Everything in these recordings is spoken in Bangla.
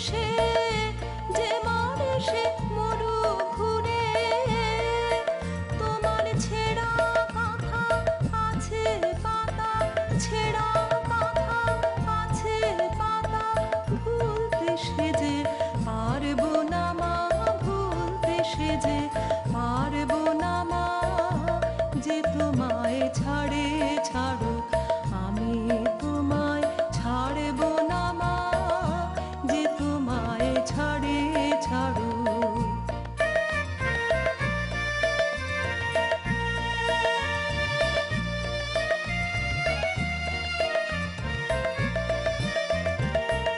সে যে মারে সে মরু ঘুরে তোমার ছেঁড়া কাঁথা আছে পাতা ছেঁড়া কাঁথা আছে পাতা ভুলতে সে যে পারবো না মা ভুলতে সে যে পারবো না মা যে তোমায় ছাড়ে ছাড়ুক আমি তোমায় ছাড়বো না মা যে তোমায় ছাড়ে ছাড়ুক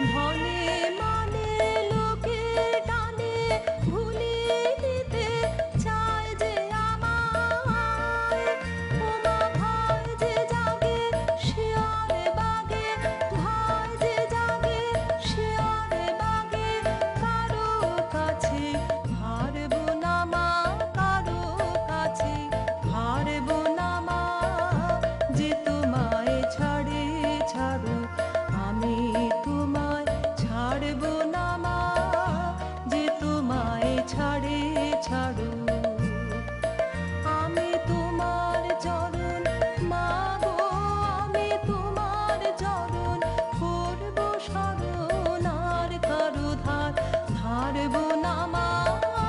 ধনে মানে লোকে টানে ভুলিয়ে দিতে চায় যে আমায় ওমা ভয় যে জাগে শিয়ারে বাগে ভয় যে জাগে শিয়ারে বাগে কারো কাছে হারবো না মা কারো কাছে হারবো না মা যে তোমায় ছাড়ে ছাড়ুক আমি তোমায় ছাড়বো না মা যে তোমায় ছাড়ে ছাড়ুক আমি তোমার চরণ মা গো আমি তোমার চরণ করবো শরণ আর কারো ধার ধারবো না মা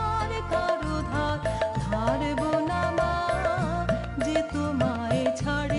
আর কারো ধার ধারবো না মা যে তোমায় ছাড়ে